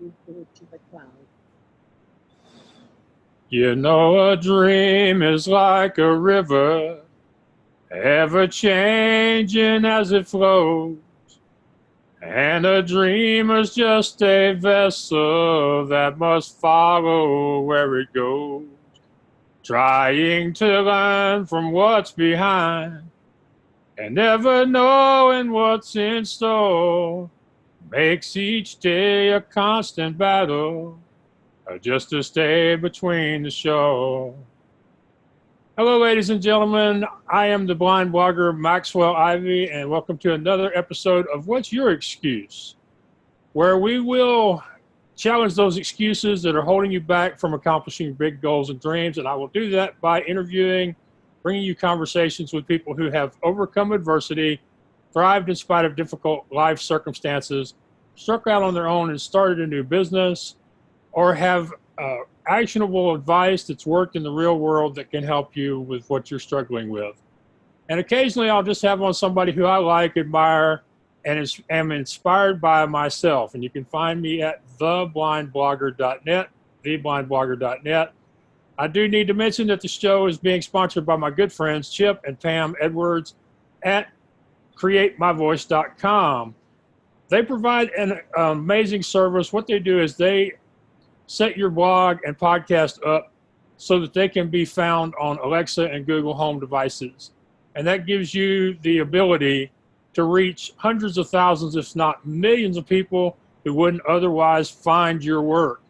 You go to the cloud. You know, a dream is like a river, ever changing as it flows. And a dreamer's just a vessel that must follow where it goes, trying to learn from what's behind and never knowing what's in store. Makes each day a constant battle, just to stay between the shore. Hello, ladies and gentlemen. I am the blind blogger Maxwell Ivy, and welcome to another episode of What's Your Excuse?, where we will challenge those excuses that are holding you back from accomplishing big goals and dreams. And I will do that by interviewing, bringing you conversations with people who have overcome adversity, thrived in spite of difficult life circumstances, struck out on their own and started a new business, or have actionable advice that's worked in the real world that can help you with what you're struggling with. And occasionally I'll just have on somebody who I like, admire, and am inspired by myself. And you can find me at theblindblogger.net, theblindblogger.net. I do need to mention that the show is being sponsored by my good friends Chip and Pam Edwards at createmyvoice.com. They provide an amazing service. What they do is they set your blog and podcast up so that they can be found on Alexa and Google Home devices. And that gives you the ability to reach hundreds of thousands, if not millions of people who wouldn't otherwise find your work.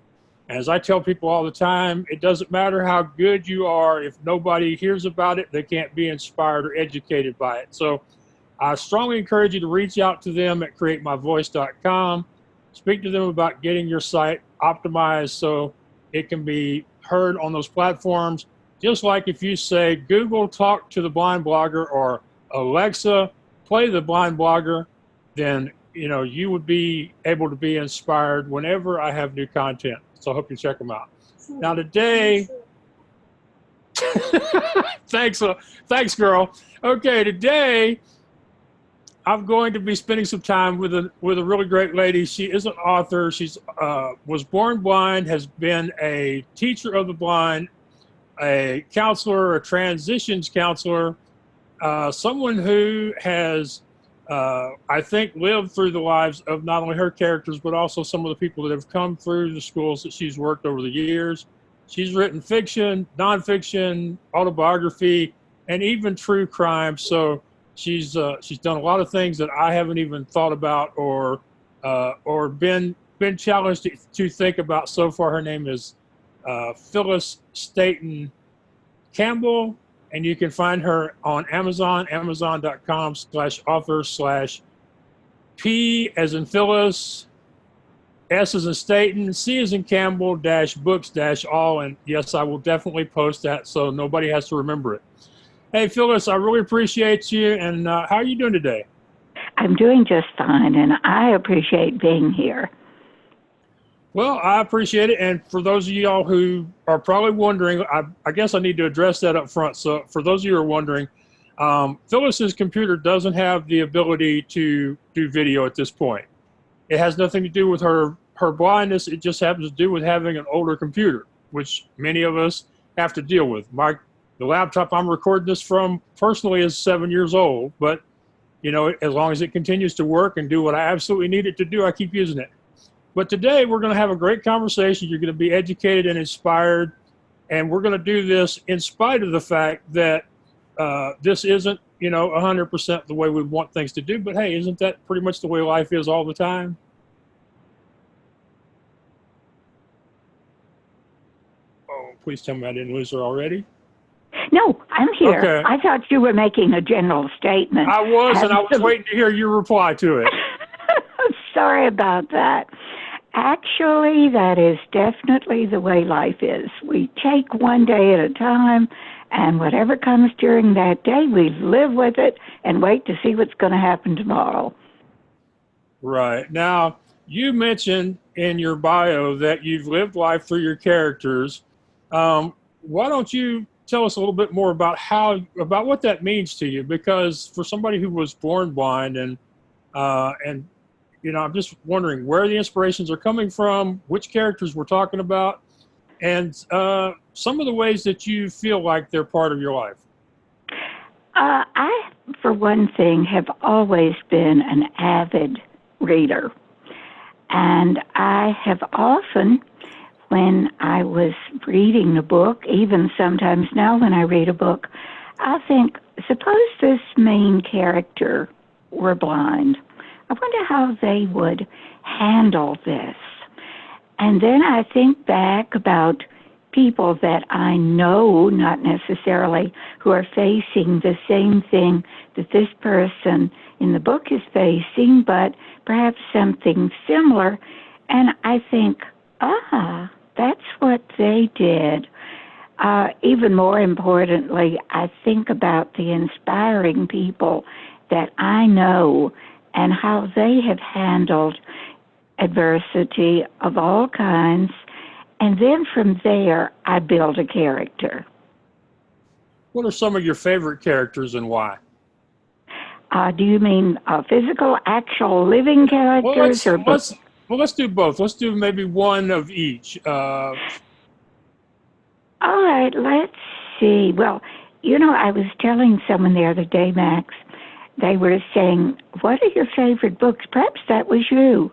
And as I tell people all the time, it doesn't matter how good you are. If nobody hears about it, they can't be inspired or educated by it. So I strongly encourage you to reach out to them at createmyvoice.com. Speak to them about getting your site optimized so it can be heard on those platforms. Just like if you say, Google, talk to the blind blogger, or Alexa, play the blind blogger, then you would be able to be inspired whenever I have new content. So I hope you check them out. Now today, thanks girl. Okay, today I'm going to be spending some time with a really great lady. She is an author. She's was born blind, has been a teacher of the blind, a counselor, a transitions counselor, someone who has, I think, lived through the lives of not only her characters, but also some of the people that have come through the schools that she's worked over the years. She's written fiction, nonfiction, autobiography, and even true crime. So she's done a lot of things that I haven't even thought about or been challenged to think about so far. Her name is Phyllis Campbell, and you can find her on Amazon, amazon.com/author/P as in Phyllis, S as in Staten, C as in Campbell -books all. And yes, I will definitely post that so nobody has to remember it. Hey, Phyllis, I really appreciate you. And how are you doing today? I'm doing just fine, and I appreciate being here. Well, I appreciate it. And for those of y'all who are probably wondering, I guess I need to address that up front. So for those of you who are wondering, Phyllis's computer doesn't have the ability to do video at this point. It has nothing to do with her blindness. It just happens to do with having an older computer, which many of us have to deal with. The laptop I'm recording this from personally is 7 years old, but as long as it continues to work and do what I absolutely need it to do, I keep using it. But today we're going to have a great conversation. You're going to be educated and inspired, and we're going to do this in spite of the fact that this isn't 100% the way we want things to do. But hey, isn't that pretty much the way life is all the time? Oh, please tell me I didn't lose her already. No, I'm here. Okay. I thought you were making a general statement. I was, and I was waiting to hear your reply to it. Sorry about that. Actually, that is definitely the way life is. We take one day at a time, and whatever comes during that day, we live with it and wait to see what's going to happen tomorrow. Right. Now, you mentioned in your bio that you've lived life through your characters. Why don't you tell us a little bit more about what that means to you? Because for somebody who was born blind and I'm just wondering where the inspirations are coming from, which characters we're talking about, and some of the ways that you feel like they're part of your life. I, for one thing, have always been an avid reader. And I have often, when I was reading a book, even sometimes now when I read a book, I think, suppose this main character were blind. I wonder how they would handle this. And then I think back about people that I know, not necessarily who are facing the same thing that this person in the book is facing, but perhaps something similar. And I think, that's what they did. Even more importantly, I think about the inspiring people that I know and how they have handled adversity of all kinds. And then from there, I build a character. What are some of your favorite characters and why? Do you mean physical, actual, living characters, or books? Let's do both. Let's do maybe one of each. All right, let's see. Well, I was telling someone the other day, Max, they were saying, what are your favorite books? Perhaps that was you.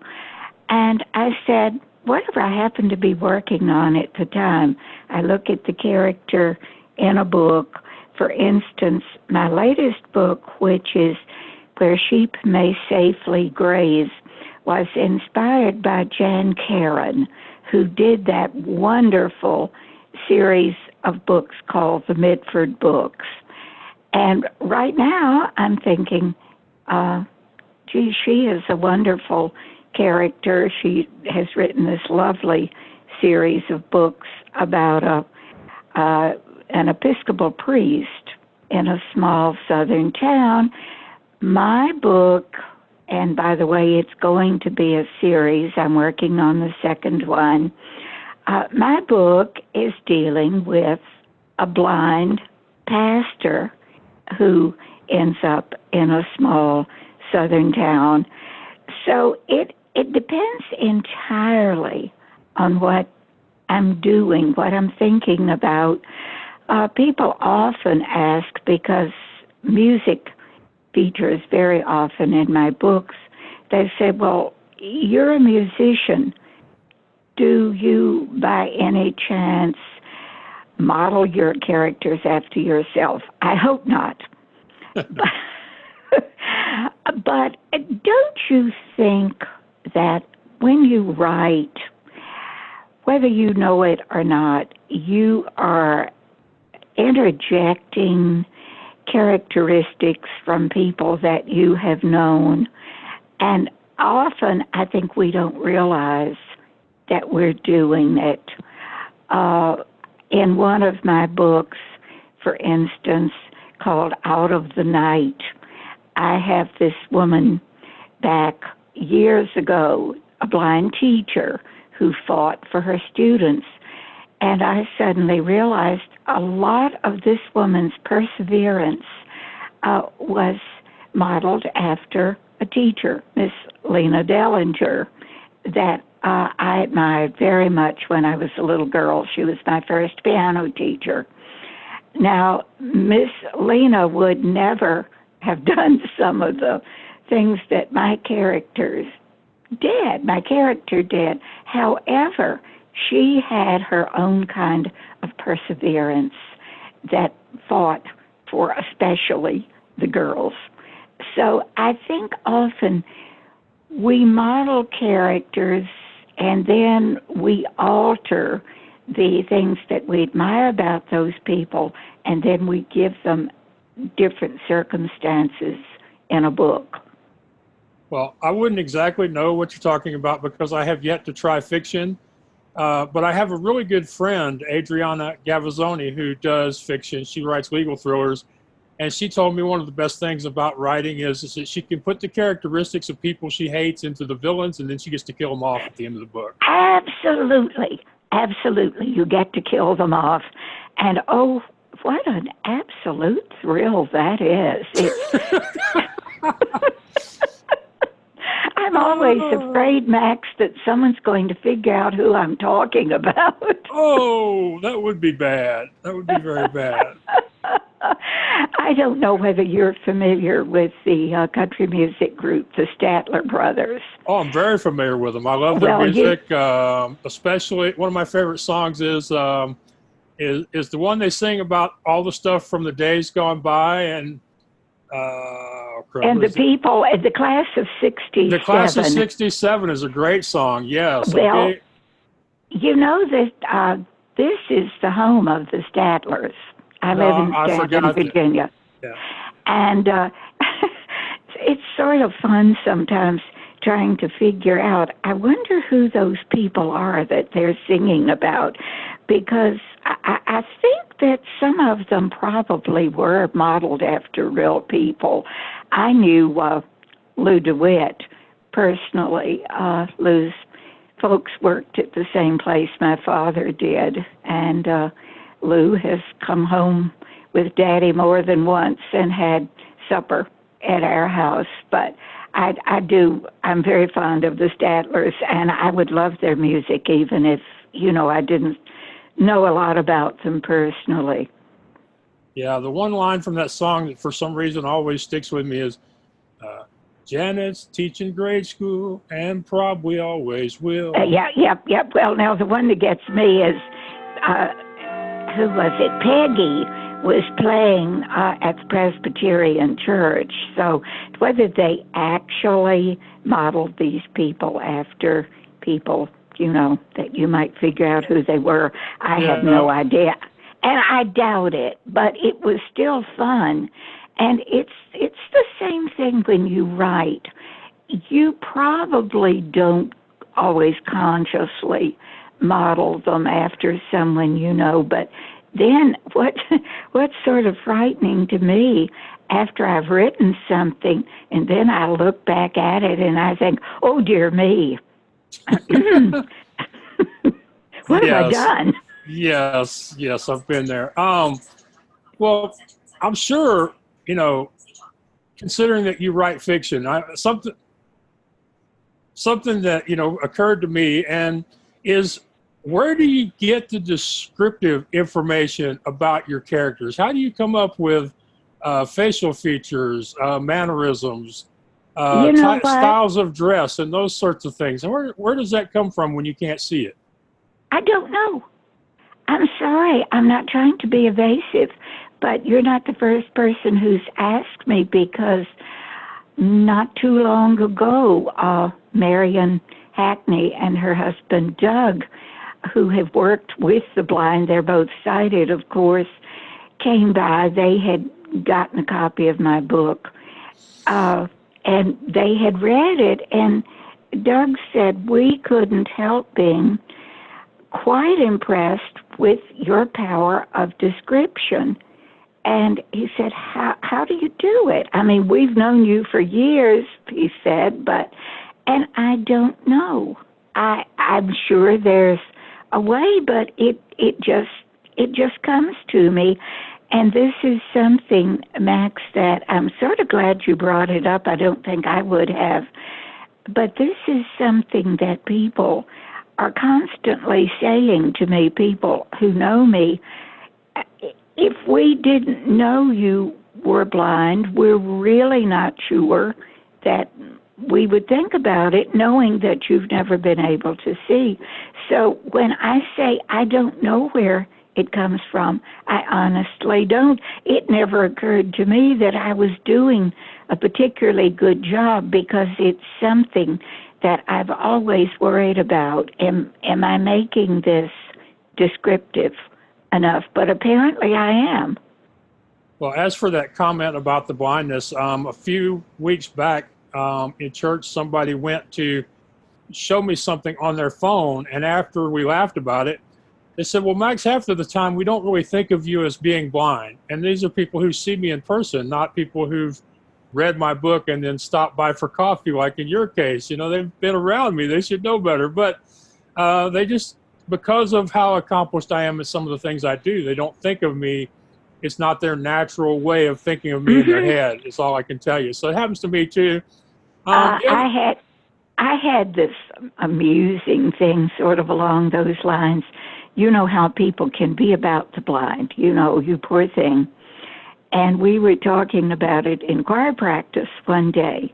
And I said, whatever I happened to be working on at the time. I look at the character in a book. For instance, my latest book, which is Where Sheep May Safely Graze, was inspired by Jan Karon, who did that wonderful series of books called the Mitford Books. And right now I'm thinking, she is a wonderful character. She has written this lovely series of books about an Episcopal priest in a small southern town. My book, and by the way, it's going to be a series. I'm working on the second one. My book is dealing with a blind pastor who ends up in a small southern town. So it depends entirely on what I'm doing, what I'm thinking about. People often ask, because music features very often in my books, they say, well, you're a musician. Do you, by any chance, model your characters after yourself? I hope not. But don't you think that when you write, whether you know it or not, you are interjecting characteristics from people that you have known? And often I think we don't realize that we're doing it. In one of my books, for instance, called Out of the Night, I have this woman back years ago, a blind teacher who fought for her students. And I suddenly realized a lot of this woman's perseverance was modeled after a teacher, Miss Lena Dellinger, that I admired very much when I was a little girl. She was my first piano teacher. Now, Miss Lena would never have done some of the things that my character did. However, she had her own kind of perseverance that fought for especially the girls. So I think often we model characters and then we alter the things that we admire about those people, and then we give them different circumstances in a book. Well, I wouldn't exactly know what you're talking about because I have yet to try fiction. But I have a really good friend, Adriana Gavazzoni, who does fiction. She writes legal thrillers. And she told me one of the best things about writing is that she can put the characteristics of people she hates into the villains, and then she gets to kill them off at the end of the book. Absolutely. Absolutely. You get to kill them off. And oh, what an absolute thrill that is. I I'm always afraid, Max, that someone's going to figure out who I'm talking about. Oh, that would be bad. That would be very bad. I don't know whether you're familiar with the country music group, the Statler Brothers. Oh, I'm very familiar with them. I love their Well, music. Especially one of my favorite songs is the one they sing about all the stuff from the days gone by and the people, the class of '67. The class of '67 is a great song. Yes. Well, okay. You know that this is the home of the Statlers. I live in Staunton, Virginia. Yeah. And it's sort of fun sometimes trying to figure out, I wonder who those people are that they're singing about, because I think that some of them probably were modeled after real people. I knew Lou DeWitt personally. Lou's folks worked at the same place my father did, and Lou has come home with Daddy more than once and had supper at our house. But I'm very fond of the Statlers, and I would love their music even if, I didn't know a lot about them personally. Yeah, the one line from that song that for some reason always sticks with me is, Janet's teaching grade school and probably always will. Yep. Well, now the one that gets me is, who was it? Peggy was playing at the Presbyterian Church. So whether they actually modeled these people after people, that you might figure out who they were, I have no idea. And I doubt it, but it was still fun. And it's the same thing when you write. You probably don't always consciously model them after someone you know, but then what's sort of frightening to me, after I've written something and then I look back at it and I think, oh dear me, what have I done? Yes, I've been there. Well, I'm sure, considering that you write fiction, something that, occurred to me and is, where do you get the descriptive information about your characters? How do you come up with facial features, mannerisms, styles of dress, and those sorts of things? And where does that come from when you can't see it? I don't know. I'm sorry. I'm not trying to be evasive, but you're not the first person who's asked me, because not too long ago, Marion Hackney and her husband Doug, who have worked with the blind, they're both sighted, of course, came by. They had gotten a copy of my book, and they had read it, and Doug said, we couldn't help being quite impressed with your power of description. And he said, how do you do it? I mean, we've known you for years, he said, and I don't know. I'm sure there's a way, but it just comes to me. And this is something, Max, that I'm sort of glad you brought it up. I don't think I would have. But this is something that people are constantly saying to me, people who know me. If we didn't know you were blind, we're really not sure that we would think about it, knowing that you've never been able to see. So when I say I don't know where it comes from, I honestly don't. It never occurred to me that I was doing a particularly good job, because it's something that I've always worried about. Am I making this descriptive enough? But apparently I am. Well, as for that comment about the blindness, a few weeks back in church, somebody went to show me something on their phone, and after we laughed about it, they said, well, Max, half of the time we don't really think of you as being blind. And these are people who see me in person, not people who've read my book and then stopped by for coffee, like in your case. They've been around me. They should know better. But they just, because of how accomplished I am at some of the things I do, they don't think of me. It's not their natural way of thinking of me in their head, is all I can tell you. So it happens to me too. I had this amusing thing sort of along those lines. You know how people can be about the blind, you poor thing. And we were talking about it in choir practice one day.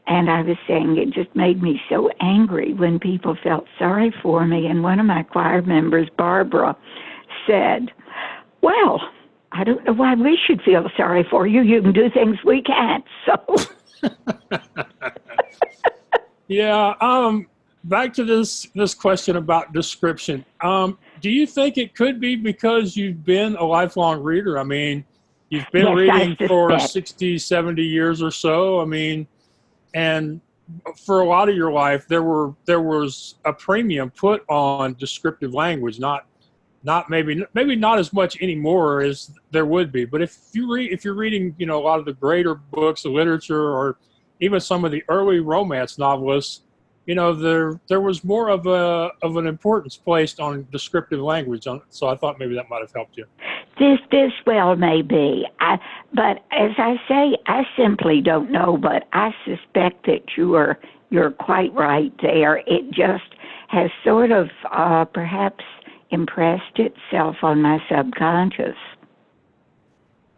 And I was saying it just made me so angry when people felt sorry for me. And one of my choir members, Barbara, said, well, I don't know why we should feel sorry for you. You can do things we can't. So, Yeah. Back to this question about description. Do you think it could be because you've been a lifelong reader? I mean, you've been yes, reading for 60, 70 years or so. I mean, and for a lot of your life, there was a premium put on descriptive language, not maybe not as much anymore as there would be. But if you're reading, a lot of the greater books of literature, or even some of the early romance novelists, there was more of an importance placed on descriptive language. So I thought maybe that might have helped you. This well may be. But as I say, I simply don't know. But I suspect that you're quite right there. It just has sort of perhaps impressed itself on my subconscious.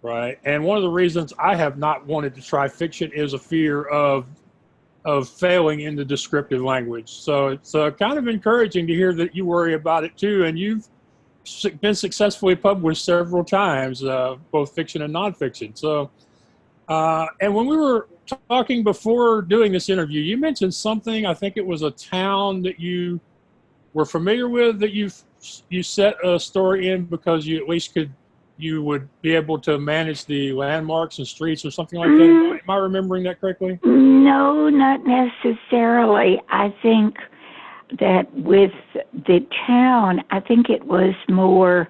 Right. And one of the reasons I have not wanted to try fiction is a fear of failing in the descriptive language. So it's kind of encouraging to hear that you worry about it too, and you've been successfully published several times, both fiction and nonfiction. So, and when we were talking before doing this interview, you mentioned something. I think it was a town that you were familiar with, that you set a story in because you at least you would be able to manage the landmarks and streets or something like that. Am I remembering that correctly? No, not necessarily. I think that with the town, I think it was more,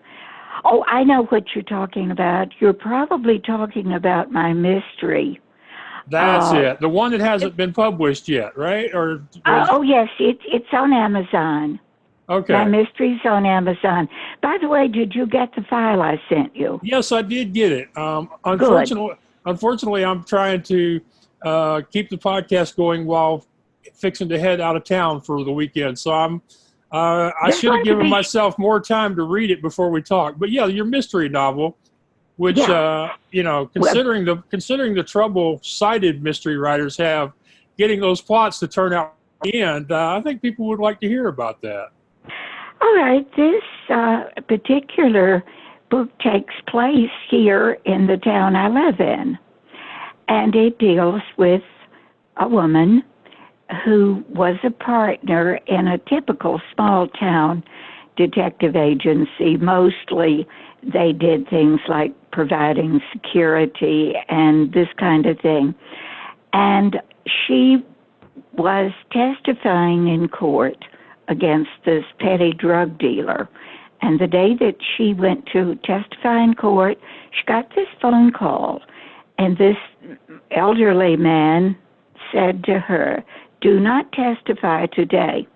I know what you're talking about. You're probably talking about my mystery. That's it. The one that hasn't been published yet, right? Yes, it's on Amazon. Okay. My mystery's on Amazon. By the way, did you get the file I sent you? Yes, I did get it. Unfortunately, I'm trying to keep the podcast going while fixing to head out of town for the weekend. So I should have given myself more time to read it before we talk. But yeah, your mystery novel, which considering the trouble sighted mystery writers have getting those plots to turn out in the end, I think people would like to hear about that. All right, this particular book takes place here in the town I live in, and it deals with a woman who was a partner in a typical small town detective agency. Mostly they did things like providing security and this kind of thing. And she was testifying in court against this petty drug dealer. And the day that she went to testify in court, she got this phone call. And this elderly man said to her, "Do not testify today.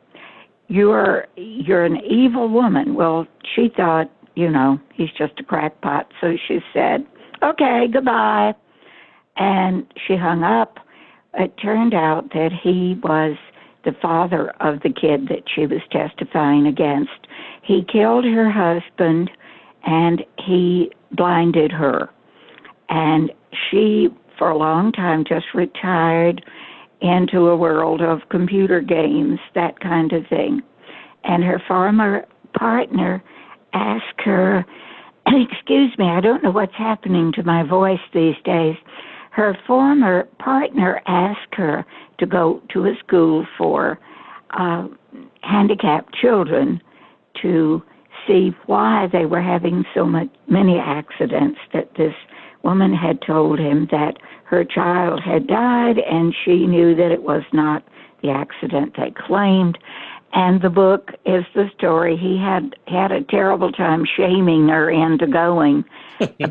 You're an evil woman." Well, she thought, he's just a crackpot. So she said, "Okay, goodbye." And she hung up. It turned out that he was the father of the kid that she was testifying against. He killed her husband and he blinded her. And she, for a long time, just retired into a world of computer games, that kind of thing. And her former partner asked her, excuse me, I don't know what's happening to my voice these days. Her former partner asked her to go to a school for handicapped children to see why they were having many accidents, that this woman had told him that her child had died and she knew that it was not the accident they claimed. And the book is the story. He had a terrible time shaming her into going,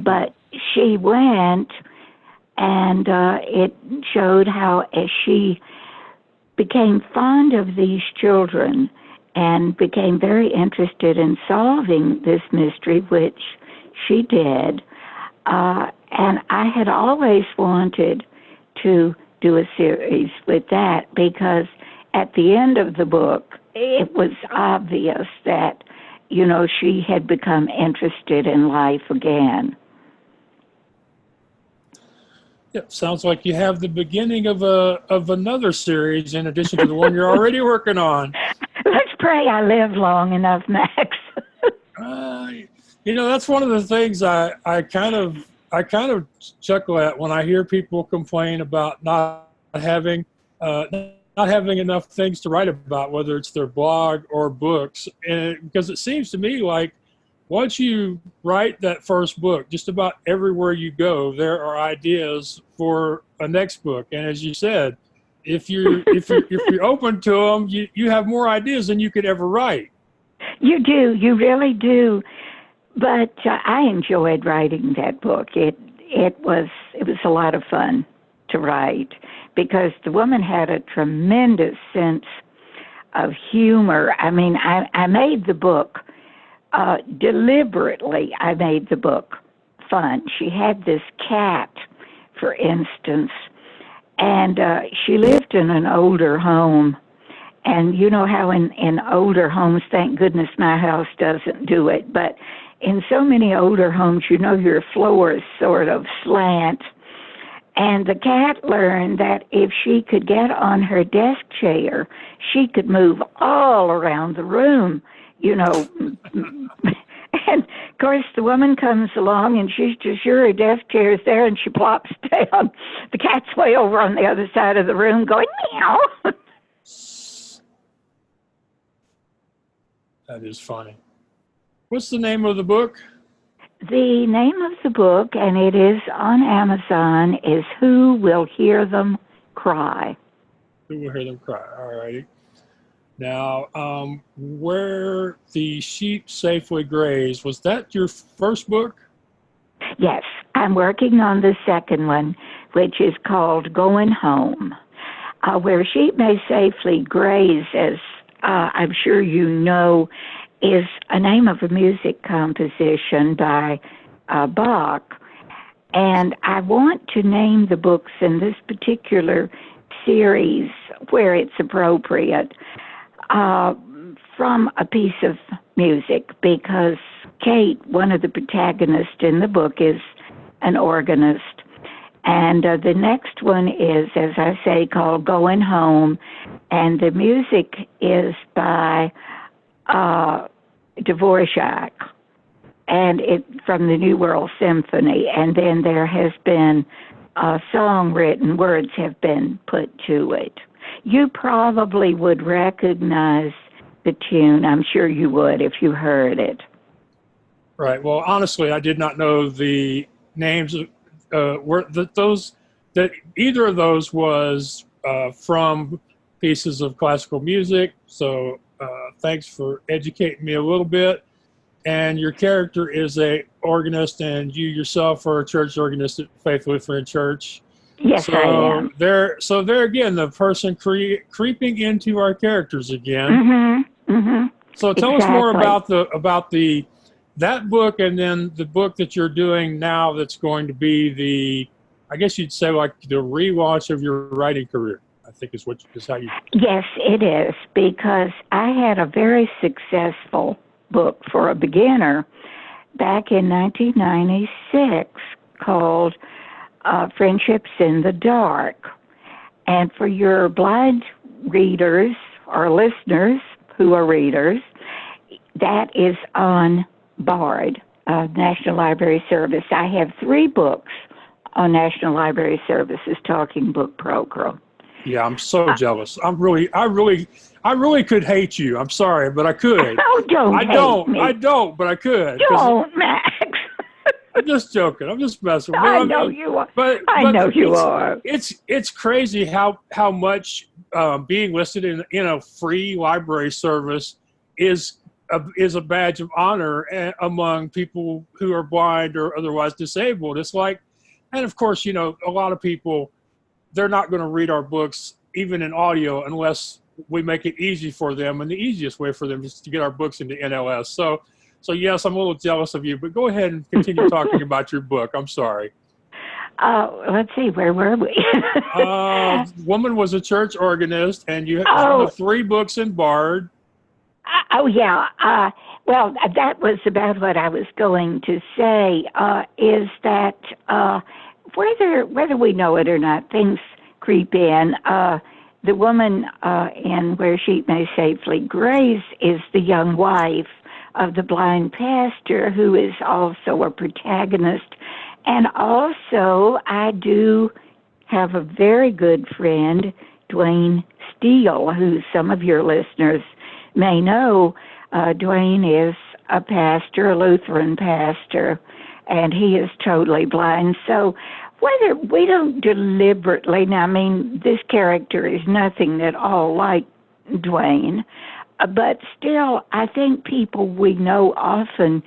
but she went. And it showed how as she became fond of these children and became very interested in solving this mystery, which she did. And I had always wanted to do a series with that because at the end of the book, it was obvious that, she had become interested in life again. Yeah, sounds like you have the beginning of another series in addition to the one you're already working on. Let's pray I live long enough, Max. That's one of the things I kind of chuckle at when I hear people complain about not having enough things to write about, whether it's their blog or books. And because it seems to me like once you write that first book, just about everywhere you go, there are ideas for a next book. And as you said, if you're open to them, you have more ideas than you could ever write. You do, you really do. But I enjoyed writing that book. It was a lot of fun to write because the woman had a tremendous sense of humor. I mean, I made the book deliberately. I made the book fun. She had this cat, for instance, and she lived in an older home. And you know how in older homes, thank goodness my house doesn't do it, but in so many older homes, your floors sort of slant. And the cat learned that if she could get on her desk chair, she could move all around the room, And of course, the woman comes along and she's just sure her desk chair is there and she plops down. The cat's way over on the other side of the room going, meow. That is funny. What's the name of the book? The name of the book, and it is on Amazon, is Who Will Hear Them Cry? Who Will Hear Them Cry? All righty. Now, Where the Sheep Safely Graze, was that your first book? Yes, I'm working on the second one, which is called Going Home. Where Sheep May Safely Graze, as I'm sure you know, is a name of a music composition by Bach. And I want to name the books in this particular series where it's appropriate from a piece of music, because Kate, one of the protagonists in the book, is an organist. And the next one is, as I say, called Going Home, and the music is by Dvorak, and it from the New World Symphony. And then there has been a song written, words have been put to it. You probably would recognize the tune. I'm sure you would if you heard it. Right. Well, honestly, I did not know the names that either of those was from pieces of classical music. So thanks for educating me a little bit. And your character is a organist, and you yourself are a church organist at Faith Lutheran Church. Yes, I am. So there again, the person creeping into our characters again. Mm-hmm. Mm-hmm. So tell us more about that book, and then the book that you're doing now that's going to be I guess you'd say like the relaunch of your writing career, I think is how you... Yes, it is, because I had a very successful book for a beginner back in 1996 called Friendships in the Dark. And for your blind readers or listeners who are readers, that is on BARD, National Library Service. I have 3 books on National Library Service's Talking Book program. Yeah, I'm so jealous. I really could hate you. I'm sorry, but I could. Oh, don't hate me. I don't, but I could. Don't, Max. I'm just joking. I'm just messing with you. I know you are. I know you are. It's crazy how much being listed in a free library service is a badge of honor among people who are blind or otherwise disabled. It's like, and of course, a lot of people, they're not going to read our books even in audio unless we make it easy for them, and the easiest way for them is to get our books into NLS. So yes, I'm a little jealous of you, but go ahead and continue talking about your book. I'm sorry. Let's see, where were we? Woman was a church organist, and you it was one Oh, of 3 books in Bard. oh yeah. Well, that was about what I was going to say. Is that whether we know it or not, things creep in. The woman in Where Sheep May Safely Graze is the young wife of the blind pastor, who is also a protagonist. And also, I do have a very good friend, Dwayne Steele, who some of your listeners may know. Dwayne is a pastor, a Lutheran pastor, and he is totally blind. So whether we don't deliberately, now I mean, this character is nothing at all like Dwayne, but still, I think people we know often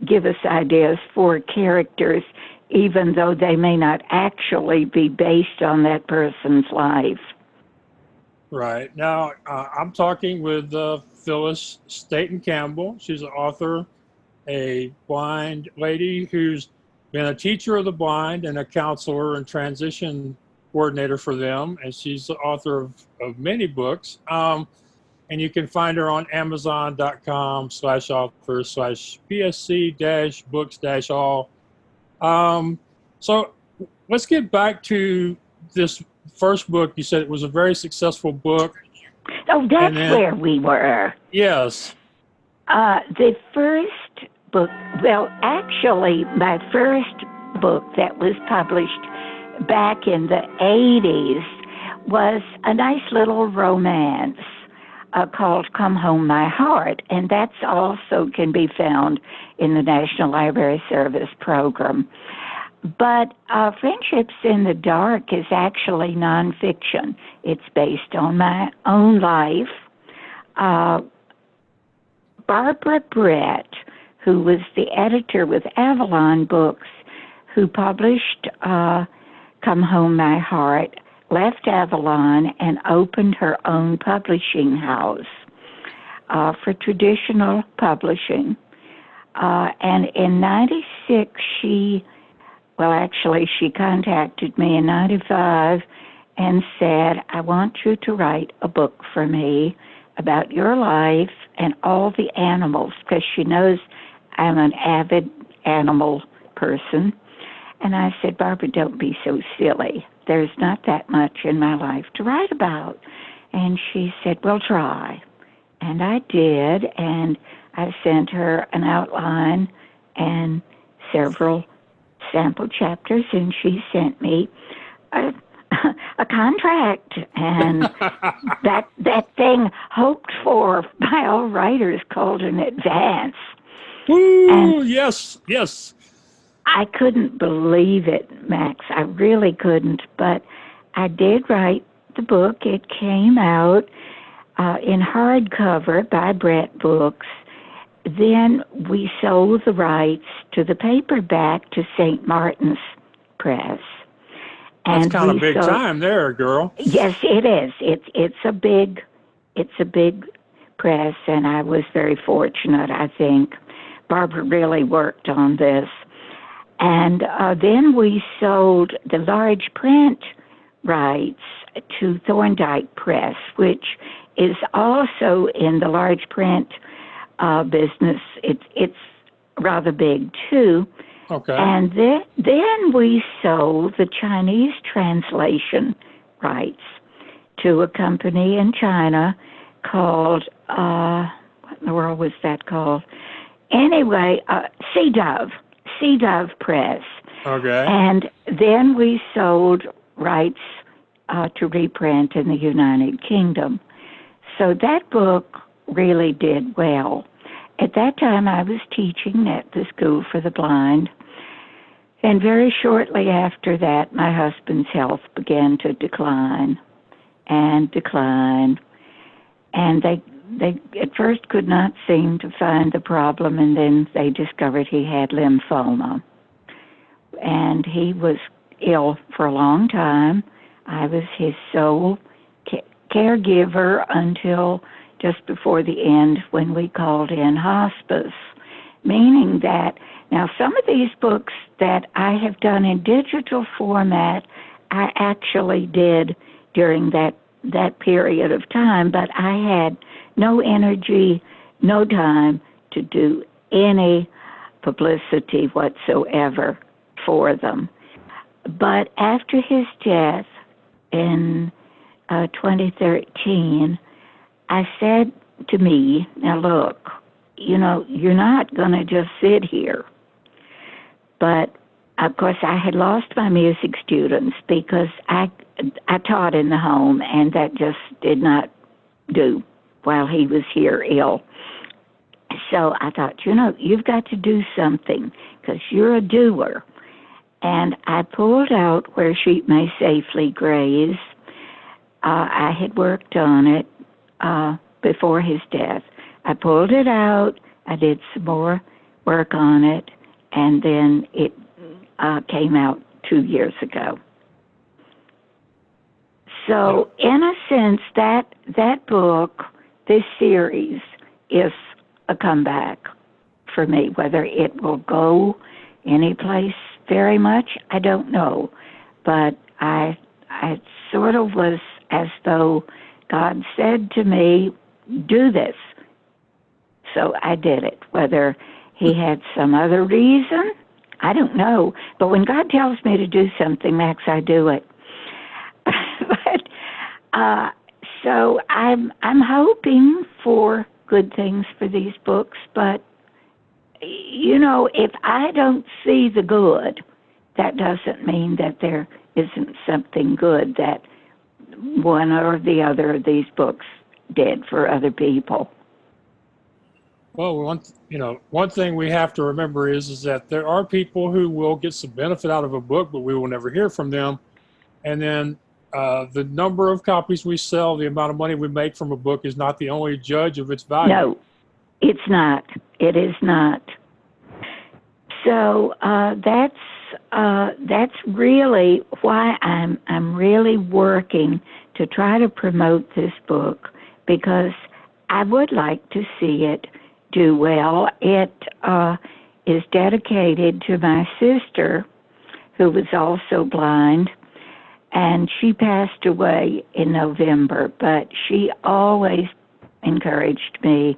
give us ideas for characters, even though they may not actually be based on that person's life. Right. Now, I'm talking with Phyllis Campbell. She's an author, a blind lady who's been a teacher of the blind and a counselor and transition coordinator for them. And she's the author of many books. And you can find her on Amazon.com/author/PSC-books-all. So let's get back to this first book. You said it was a very successful book. Oh, that's where we were. Yes. The first book, well, actually, my first book that was published back in the 80s was a nice little romance called Come Home My Heart, and that's also can be found in the National Library Service program. But Friendships in the Dark is actually nonfiction. It's based on my own life. Barbara Brett, who was the editor with Avalon Books, who published Come Home My Heart, left Avalon and opened her own publishing house for traditional publishing. And in 96, she contacted me in 95 and said, I want you to write a book for me about your life and all the animals, because she knows I'm an avid animal person. And I said, Barbara, don't be so silly. There's not that much in my life to write about. And she said, well, try. And I did, and I sent her an outline and several sample chapters, and she sent me a contract, and that thing hoped for by all writers called an advance. Ooh, and yes. I couldn't believe it, Max. I really couldn't, but I did write the book. It came out in hardcover by Brett Books. Then we sold the rights to the paperback to St. Martin's Press. That's kind of big time there, girl. Yes, it is. It's a big press, and I was very fortunate, I think. Barbara really worked on this. And then we sold the large print rights to Thorndike Press, which is also in the large print business. It's rather big, too. Okay. And then we sold the Chinese translation rights to a company in China called, what in the world was that called? Anyway, Sea Dove Press. Okay. And then we sold rights to reprint in the United Kingdom. So that book really did well. At that time, I was teaching at the School for the Blind. And very shortly after that, my husband's health began to decline. And they at first could not seem to find the problem, and then they discovered he had lymphoma. And he was ill for a long time. I was his sole caregiver until just before the end when we called in hospice, meaning that Now, some of these books that I have done in digital format, I actually did during that period of time, but I had no energy, no time to do any publicity whatsoever for them. But after his death in 2013, I said to me, now look, you're not going to just sit here. But, of course, I had lost my music students because I taught in the home, and that just did not do while he was here ill. So I thought, you've got to do something because you're a doer. And I pulled out Where Sheep May Safely Graze. I had worked on it before his death. I pulled it out. I did some more work on it, and then it came out 2 years ago. So, in a sense, that book, this series, is a comeback for me. Whether it will go anyplace very much, I don't know. But I sort of was as though God said to me, do this. So I did it. Whether he had some other reason, I don't know. But when God tells me to do something, Max, I do it. But so I'm hoping for good things for these books. But if I don't see the good, that doesn't mean that there isn't something good that one or the other of these books did for other people. Well, one thing we have to remember is that there are people who will get some benefit out of a book, but we will never hear from them. And then the number of copies we sell, the amount of money we make from a book is not the only judge of its value. No, it's not. It is not. So that's really why I'm really working to try to promote this book, because I would like to see it do well. It is dedicated to my sister, who was also blind, and she passed away in November, but she always encouraged me.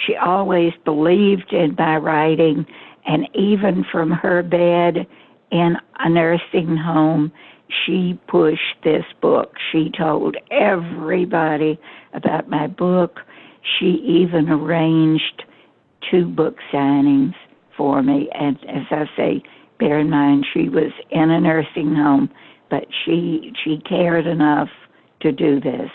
She always believed in my writing, and even from her bed in a nursing home, she pushed this book. She told everybody about my book. She even arranged 2 book signings for me. And as I say, bear in mind, she was in a nursing home, but she cared enough to do this.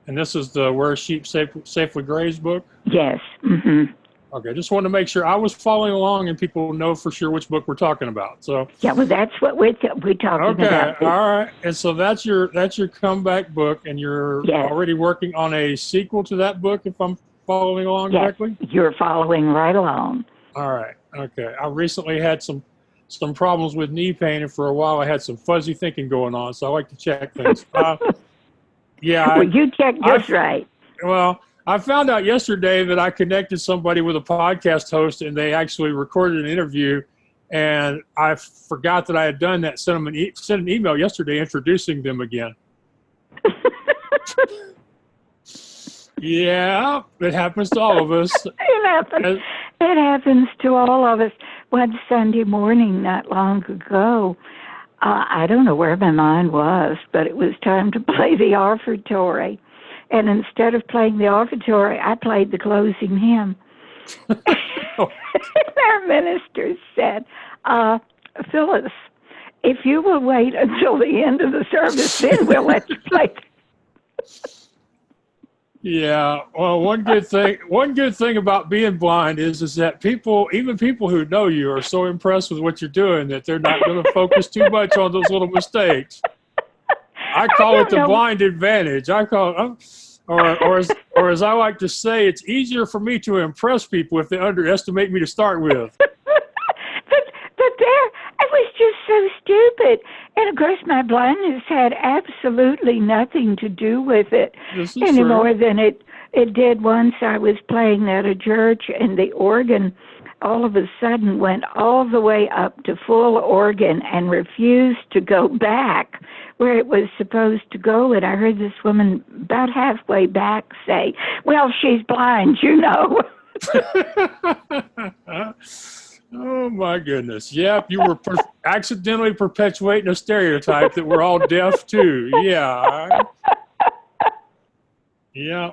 And this is the Where Sheep Safely Graze book? Yes. Mm-hmm. Okay, just wanted to make sure I was following along and people know for sure which book we're talking about. So yeah, well, that's what we're talking about. Okay, all right. And so that's your comeback book, and you're already working on a sequel to that book, if I'm following along correctly? You're following right along. All right. Okay. I recently had some problems with knee pain, and for a while I had some fuzzy thinking going on, so I like to check things. Well, you checked just right. Well, I found out yesterday that I connected somebody with a podcast host, and they actually recorded an interview, and I forgot that I had done that. Sent an email yesterday introducing them again. Yeah, it happens to all of us. It happens to all of us. One Sunday morning not long ago, I don't know where my mind was, but it was time to play the offertory. And instead of playing the offertory, I played the closing hymn. Our minister said, Phyllis, if you will wait until the end of the service, then we'll let you play. Yeah, well, one good thing about being blind is that even people who know you are so impressed with what you're doing that they're not going to focus too much on those little mistakes. I call it the blind advantage. I call it, or as I like to say, it's easier for me to impress people if they underestimate me to start with. But there, I was just so stupid. And of course, my blindness had absolutely nothing to do with it any more than it It did once. I was playing at a church, and the organ all of a sudden went all the way up to full organ and refused to go back where it was supposed to go. And I heard this woman about halfway back say, "Well, she's blind, you know." Oh my goodness. Yep, you were accidentally perpetuating a stereotype that we're all deaf too. Yeah. Yeah.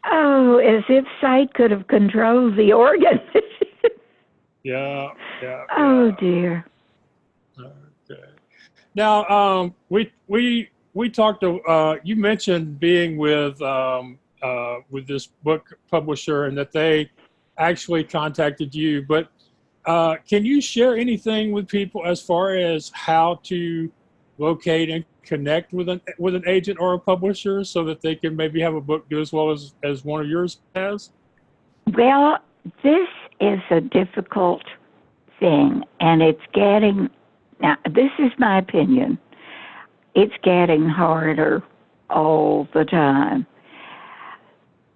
Oh, as if sight could have controlled the organ. Yeah. Yeah. Oh dear. Okay. Now, we talked to you mentioned being with this book publisher and that they actually contacted you, but can you share anything with people as far as how to locate and connect with an agent or a publisher so that they can maybe have a book do as well as one of yours has? Well, this is a difficult thing, and it's getting, now this is my opinion, it's getting harder all the time.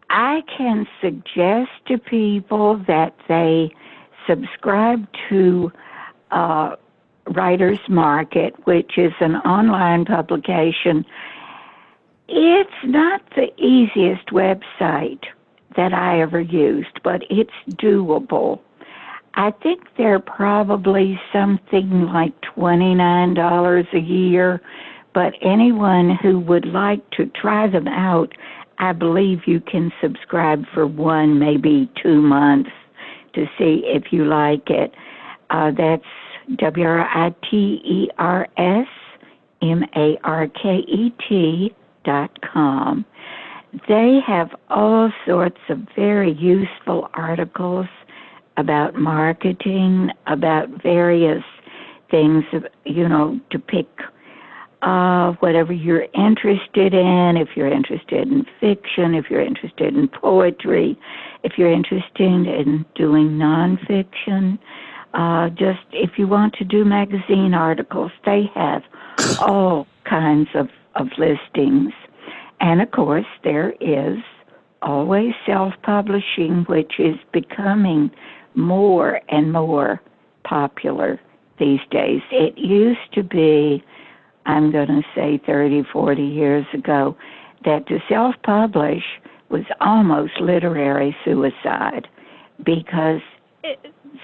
I can suggest to people that they subscribe to Writer's Market, which is an online publication. It's not the easiest website that I ever used, but it's doable. I think they're probably something like $29 a year, but anyone who would like to try them out, I believe you can subscribe for 1, maybe 2 months to see if you like it. That's WRITERSMARKET.com. They have all sorts of very useful articles about marketing, about various things, to pick whatever you're interested in. If you're interested in fiction, if you're interested in poetry, if you're interested in doing nonfiction, just if you want to do magazine articles, they have all kinds of listings. And of course, there is always self-publishing, which is becoming more and more popular these days. It used to be, I'm going to say 30, 40 years ago, that to self-publish was almost literary suicide because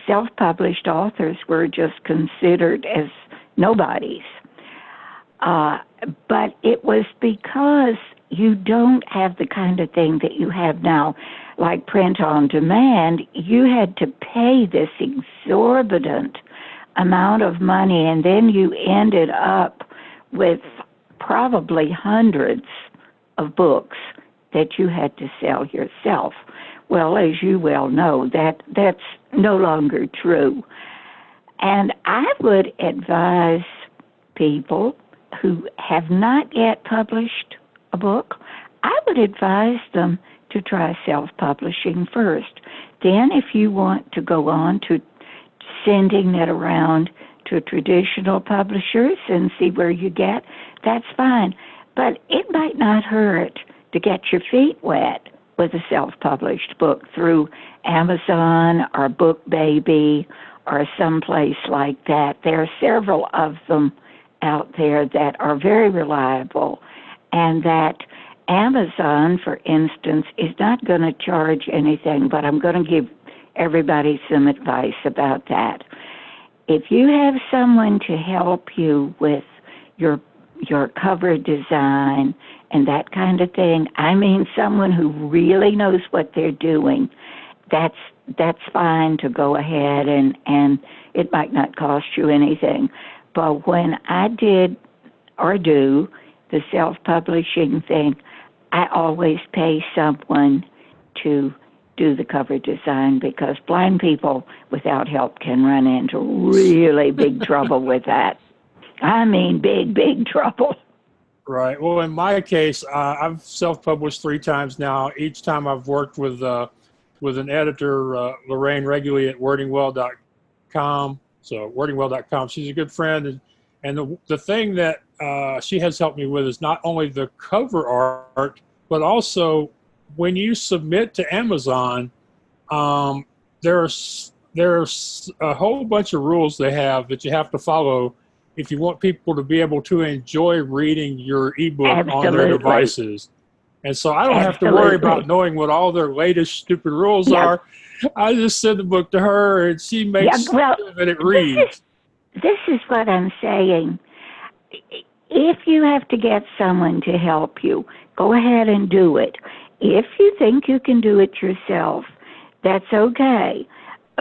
self-published authors were just considered as nobodies. But it was because you don't have the kind of thing that you have now, like print on demand. You had to pay this exorbitant amount of money, and then you ended up with probably hundreds of books that you had to sell yourself. Well, as you well know, that's no longer true. And I would advise people who have not yet published a book, I would advise them to try self-publishing first. Then if you want to go on to sending it around to traditional publishers and see where you get, that's fine. But it might not hurt to get your feet wet with a self-published book through Amazon or BookBaby or someplace like that. There are several of them out there that are very reliable, and that Amazon, for instance, is not going to charge anything, but I'm going to give everybody some advice about that. If you have someone to help you with your cover design and that kind of thing, I mean someone who really knows what they're doing, that's fine to go ahead, and it might not cost you anything. But when I did or do the self-publishing thing, I always pay someone to do the cover design because blind people without help can run into really big trouble with that. I mean big trouble. Right. Well, in my case, I've self-published 3 times now. Each time I've worked with an editor, Lorraine, regularly at wordingwell.com. So wordingwell.com, she's a good friend. And the thing that she has helped me with is not only the cover art, but also when you submit to Amazon, um, there's a whole bunch of rules they have that you have to follow if you want people to be able to enjoy reading your ebook on their Absolutely. devices. And so I don't have to worry about Absolutely. knowing what all their latest stupid rules Yeah. are. I just send the book to her and she Yeah. makes Well, sure that it this reads. this is what I'm saying. If you have to get someone to help you, go ahead and do it. If you think you can do it yourself, that's okay.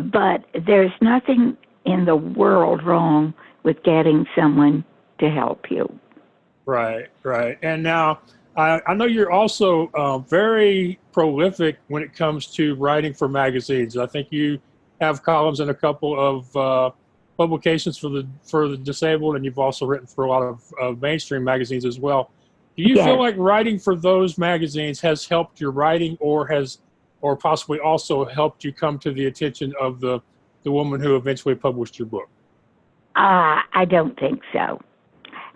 But there's nothing in the world wrong with getting someone to help you. Right, right. And now I know you're also very prolific when it comes to writing for magazines. I think you have columns in a couple of publications for the disabled, and you've also written for a lot of mainstream magazines as well. Do you feel Yes. like writing for those magazines has helped your writing, or possibly also helped you come to the attention of the woman who eventually published your book? I don't think so.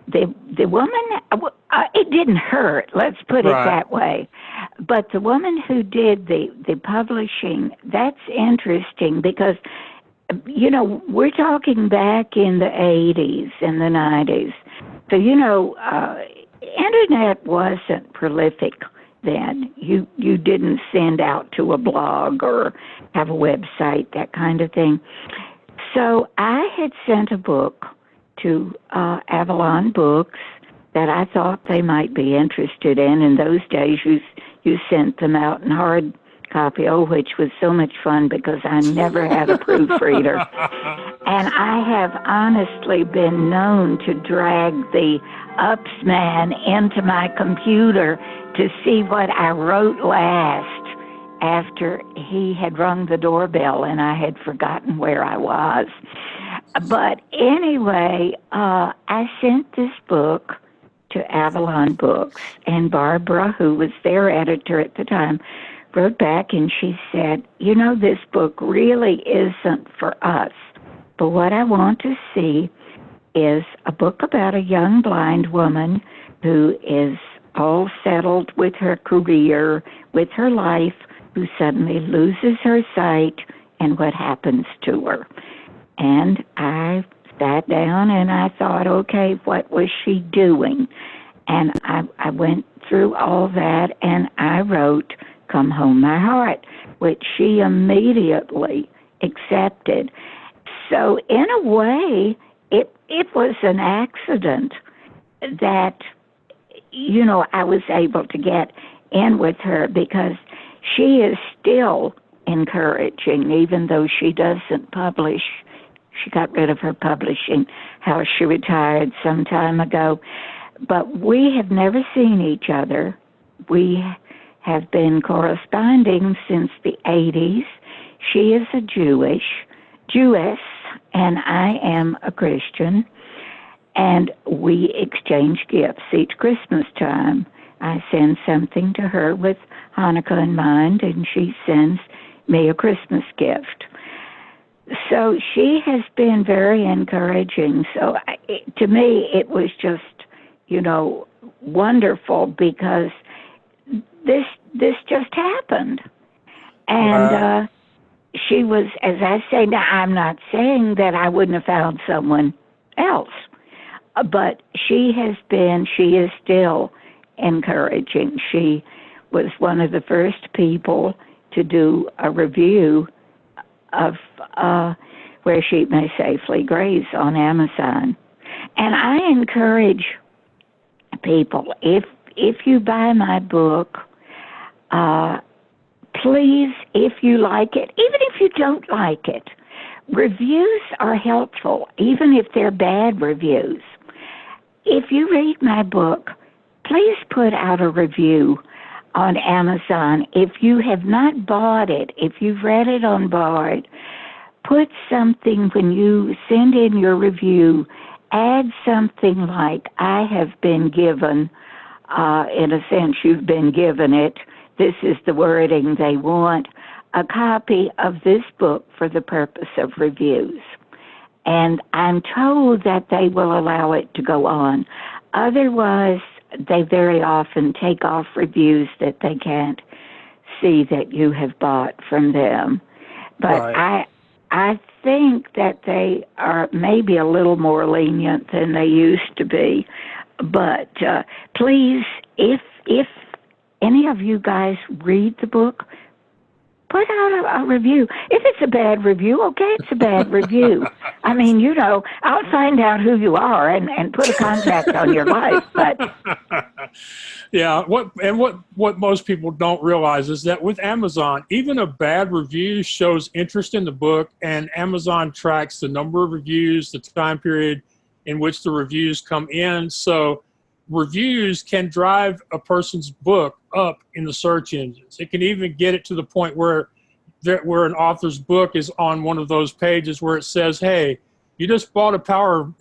The woman, it didn't hurt. Let's put it Right. that way. But the woman who did the publishing, that's interesting because we're talking back in the 80s and the 90s. So internet wasn't prolific then. You didn't send out to a blog or have a website, that kind of thing. So I had sent a book to Avalon Books that I thought they might be interested in. In those days, you sent them out in hard copy, which was so much fun because I never had a proofreader. And I have honestly been known to drag the ups man into my computer to see what I wrote last after he had rung the doorbell and I had forgotten where I was. But anyway, I sent this book to Avalon Books, and Barbara, who was their editor at the time, wrote back and she said, this book really isn't for us, but what I want to see is a book about a young blind woman who is all settled with her career, with her life, who suddenly loses her sight and what happens to her. And I sat down and I thought, okay, what was she doing? And I went through all that and I wrote Come Home My Heart, which she immediately accepted. So in a way, it was an accident that, I was able to get in with her because she is still encouraging, even though she doesn't publish. She got rid of her publishing house. She retired some time ago. But we have never seen each other. We have been corresponding since the 80s. She is a Jewess, and I am a Christian. And we exchange gifts each Christmas time. I send something to her with Hanukkah in mind, and she sends me a Christmas gift. So she has been very encouraging. So to me, it was just, wonderful because this just happened. Right. And she was, as I say, now I'm not saying that I wouldn't have found someone else, but she is still encouraging. She was one of the first people to do a review of Where Sheep May Safely Graze on Amazon. And I encourage people, if you buy my book, please, if you like it, even if you don't like it, reviews are helpful, even if they're bad reviews. If you read my book, please put out a review on Amazon. If you have not bought it, if you've read it on Bard, put something when you send in your review, add something like, I have been given, in a sense you've been given it, this is the wording they want, a copy of this book for the purpose of reviews. And I'm told that they will allow it to go on. Otherwise, they very often take off reviews that they can't see that you have bought from them. But Right. I think that they are maybe a little more lenient than they used to be. But please, if any of you guys read the book, put out a review. If it's a bad review, okay, it's a bad review. I mean, I'll find out who you are and put a contract on your life. But Yeah, what most people don't realize is that with Amazon, even a bad review shows interest in the book, and Amazon tracks the number of reviews, the time period in which the reviews come in. So reviews can drive a person's book up in the search engines. It can even get it to the point where an author's book is on one of those pages where it says, "Hey, you just bought a power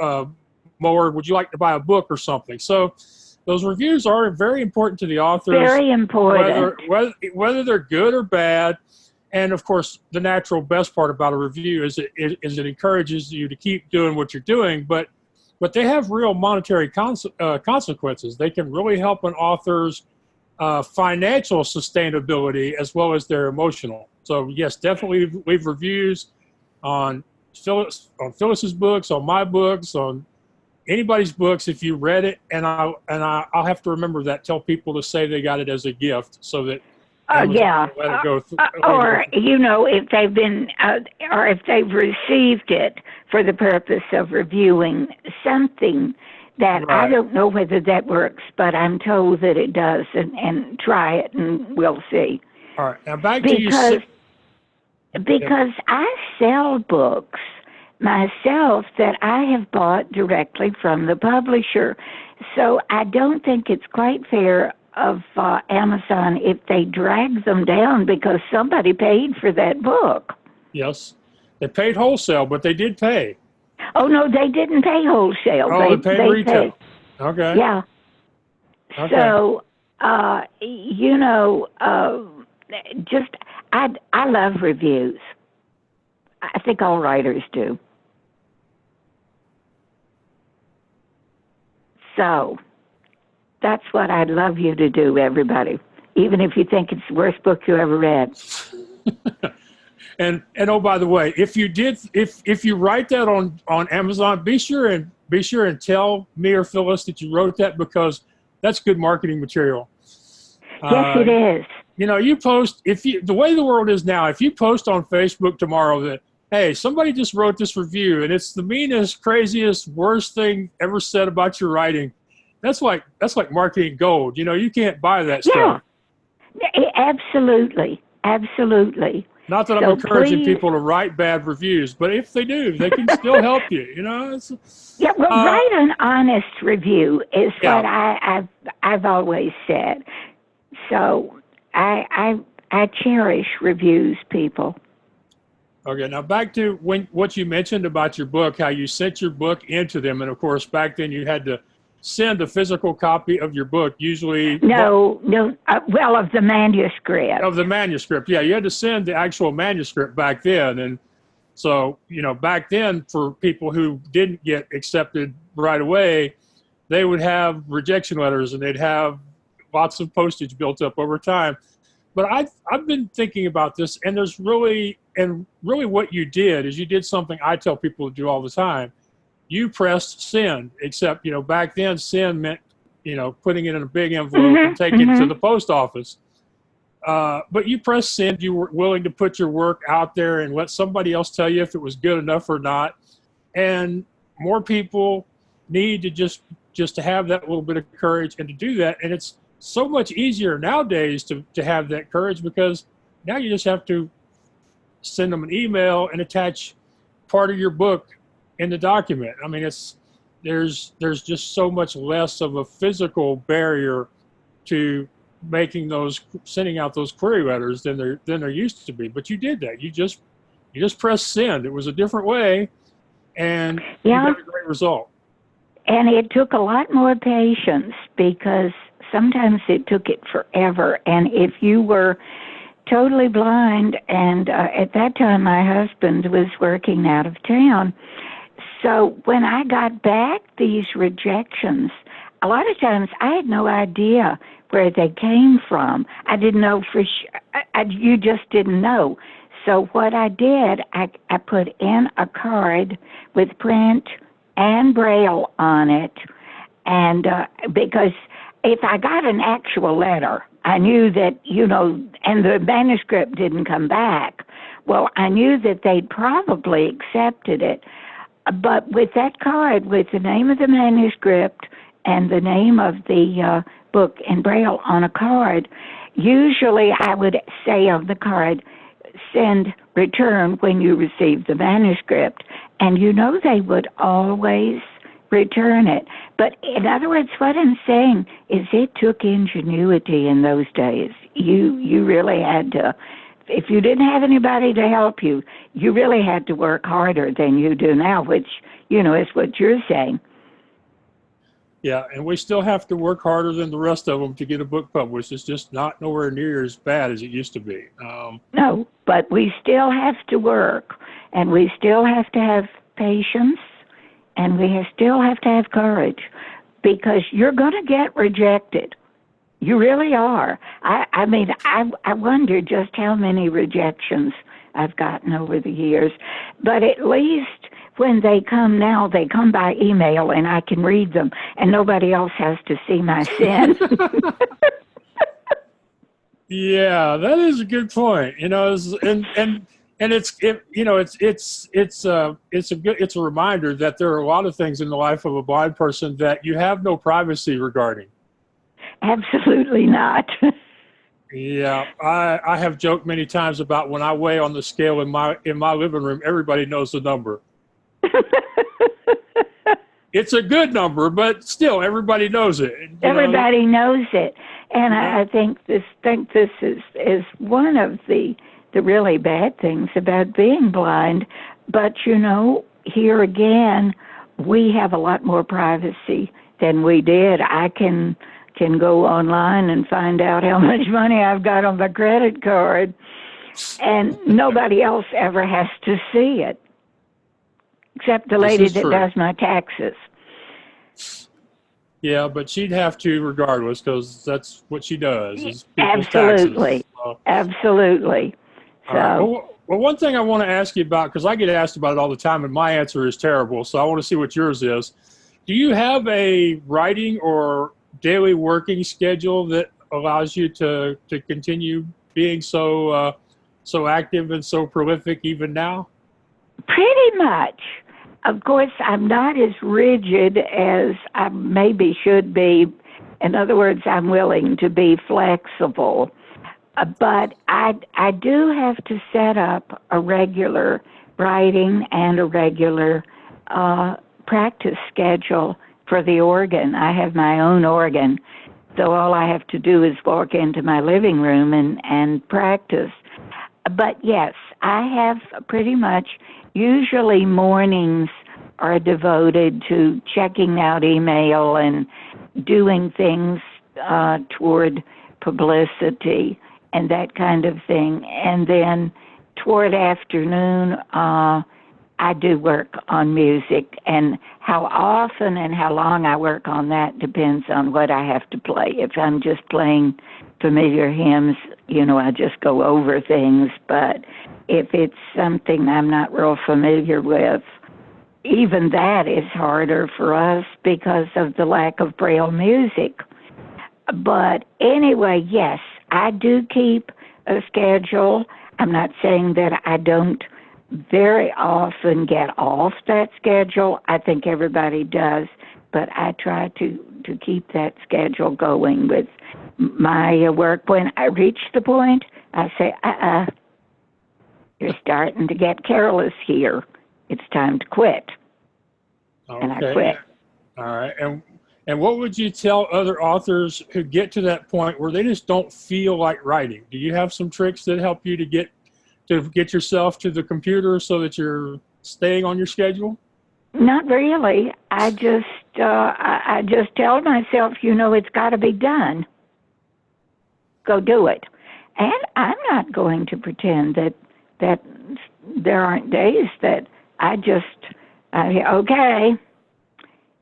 mower. Would you like to buy a book or something?" So those reviews are very important to the authors, very important. whether they're good or bad. And of course, the natural best part about a review is it encourages you to keep doing what you're doing, but they have real monetary consequences. They can really help an author's financial sustainability as well as their emotional. So yes, definitely leave reviews on Phyllis's books, on my books, on anybody's books if you read it, and I'll have to remember that. Tell people to say they got it as a gift, so that Amazon Yeah. will let it go. Or if they've been, or if they've received it for the purpose of reviewing something that I Right. don't know whether that works, but I'm told that it does, and try it, and we'll see. All right. Now back to you. Because I sell books myself that I have bought directly from the publisher. So I don't think it's quite fair of Amazon if they drag them down because somebody paid for that book. Yes, they paid wholesale, but they did pay. Oh, no, they didn't pay wholesale. Oh, they paid retail. Paid. Okay. Yeah. Okay. So, just, I love reviews. I think all writers do. So, that's what I'd love you to do, everybody, even if you think it's the worst book you ever read. And oh, by the way, if you write that on Amazon, be sure and tell me or Phyllis that you wrote that, because that's good marketing material. Yes, it is. You post, the way the world is now, if you post on Facebook tomorrow that, hey, somebody just wrote this review and it's the meanest, craziest, worst thing ever said about your writing, that's like marketing gold. You can't buy that stuff. Absolutely. Absolutely. Not that I'm encouraging people to write bad reviews, but if they do, they can still help you. Write an honest review is what I've always said. So I cherish reviews, people. Okay, now back to what you mentioned about your book, how you sent your book into them, and of course back then you had to send a physical copy of your book, usually. No, of the manuscript. Of the manuscript, yeah, you had to send the actual manuscript back then, and so back then for people who didn't get accepted right away, they would have rejection letters and they'd have lots of postage built up over time. But I've been thinking about this, and really what you did is you did something I tell people to do all the time. You pressed send, except, back then send meant, putting it in a big envelope and taking it to the post office. But you pressed send, you were willing to put your work out there and let somebody else tell you if it was good enough or not. And more people need to just to have that little bit of courage and to do that. And it's so much easier nowadays to have that courage, because now you just have to send them an email and attach part of your book in the document. I mean, there's just so much less of a physical barrier to sending out those query letters than there used to be. But you did that. You just pressed send. It was a different way, and you got a great result. And it took a lot more patience, because sometimes it took it forever. And if you were totally blind, and at that time my husband was working out of town, so when I got back these rejections, a lot of times I had no idea where they came from. I didn't know for sure. You just didn't know. So what I did, I put in a card with print and braille on it, and because if I got an actual letter, I knew that, and the manuscript didn't come back, well, I knew that they'd probably accepted it. But with that card, with the name of the manuscript and the name of the book in braille on a card, usually I would say on the card, send return when you receive the manuscript. And they would always return it. But in other words, what I'm saying is it took ingenuity in those days. You really had to, if you didn't have anybody to help you, you really had to work harder than you do now, which, is what you're saying. Yeah, and we still have to work harder than the rest of them to get a book published. It's just not nowhere near as bad as it used to be. No, but we still have to work, and we still have to have patience, and we still have to have courage, because you're going to get rejected. You really are. I wonder just how many rejections I've gotten over the years, but at least when they come now, they come by email and I can read them, and nobody else has to see my sin. Yeah, that is a good point. It's a reminder that there are a lot of things in the life of a blind person that you have no privacy regarding. Absolutely not. Yeah, I have joked many times about when I weigh on the scale in my living room, everybody knows the number. It's a good number, but still, everybody knows it. Everybody knows it, and I think this is one of the really bad things about being blind. But here again, we have a lot more privacy than we did. I can go online and find out how much money I've got on my credit card, and nobody else ever has to see it, except the lady that does my taxes. Yeah, but she'd have to regardless, because that's what she does, is people's Absolutely. taxes. So. Absolutely. So. Right. Well, one thing I want to ask you about, because I get asked about it all the time, and my answer is terrible, so I want to see what yours is. Do you have a writing or daily working schedule that allows you to continue being so active and so prolific even now? Pretty much. Of course, I'm not as rigid as I maybe should be. In other words, I'm willing to be flexible. But I do have to set up a regular writing and a regular practice schedule for the organ. I have my own organ, so all I have to do is walk into my living room and practice. But yes, I have pretty much, usually mornings are devoted to checking out email and doing things toward publicity and that kind of thing. And then toward afternoon, I do work on music, and how often and how long I work on that depends on what I have to play. If I'm just playing familiar hymns, I just go over things. But if it's something I'm not real familiar with, even that is harder for us because of the lack of Braille music. But anyway, yes, I do keep a schedule. I'm not saying that I don't very often get off that schedule. I think everybody does, but I try to keep that schedule going with my work. When I reach the point, I say, you're starting to get careless here. It's time to quit. Okay. And I quit. All right. And what would you tell other authors who get to that point where they just don't feel like writing? Do you have some tricks that help you to get yourself to the computer so that you're staying on your schedule? Not really. I just tell myself, it's got to be done. Go do it. And I'm not going to pretend that there aren't days that okay,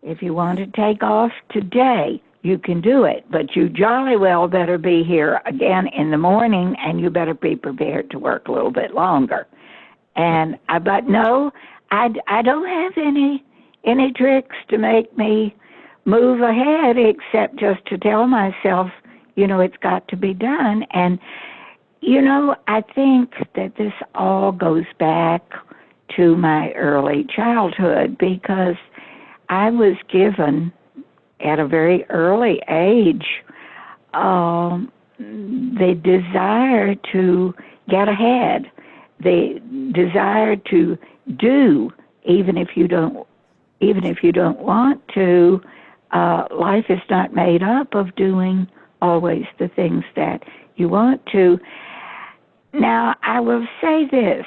if you want to take off today, you can do it. But you jolly well better be here again in the morning, and you better be prepared to work a little bit longer. And but no, I don't have any tricks to make me move ahead except just to tell myself, it's got to be done. And I think that this all goes back to my early childhood, because I was given at a very early age the desire to get ahead, the desire to do, even if you don't want to. Life is not made up of doing always the things that you want to. Now, I will say this.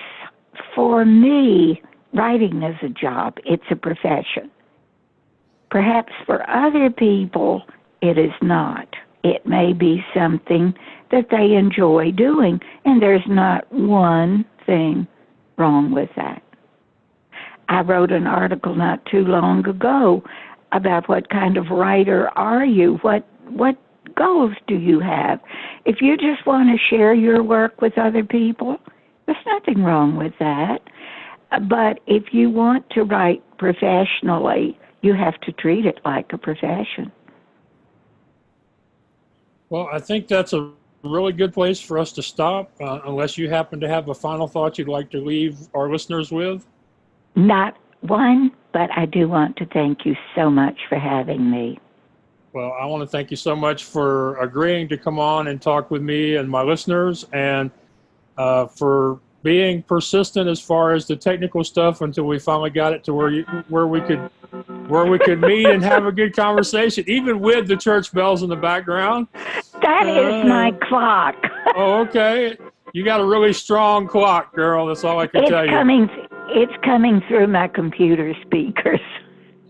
For me, writing is a job. It's a profession. Perhaps for other people, it is not. It may be something that they enjoy doing, and there's not one thing wrong with that. I wrote an article not too long ago about what kind of writer are you? What goals do you have? If you just want to share your work with other people, there's nothing wrong with that. But if you want to write professionally, you have to treat it like a profession. Well, I think that's a really good place for us to stop, unless you happen to have a final thought you'd like to leave our listeners with. Not one, but I do want to thank you so much for having me. Well, I want to thank you so much for agreeing to come on and talk with me and my listeners, and for being persistent as far as the technical stuff until we finally got it to where we could meet and have a good conversation, even with the church bells in the background. That is my clock. Oh, okay. You got a really strong clock, girl. That's all I can tell you. It's coming through my computer speakers.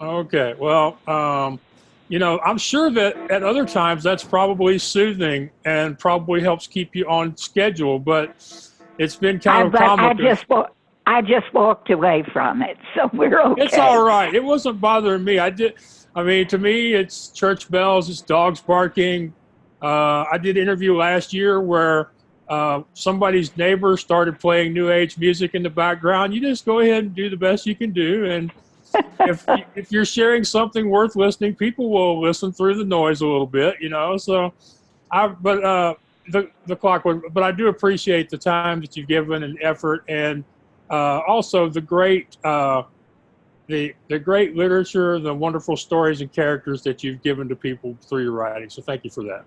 Okay. Well, I'm sure that at other times that's probably soothing and probably helps keep you on schedule, but it's been kind of comical. I just walked away from it, so we're okay. It's all right. It wasn't bothering me. To me, it's church bells, it's dogs barking. I did an interview last year where somebody's neighbor started playing New Age music in the background. You just go ahead and do the best you can do, and if you're sharing something worth listening, people will listen through the noise a little bit, So, the clock would. But I do appreciate the time that you've given and effort, and also the great the great literature, the wonderful stories and characters that you've given to people through your writing. So, thank you for that.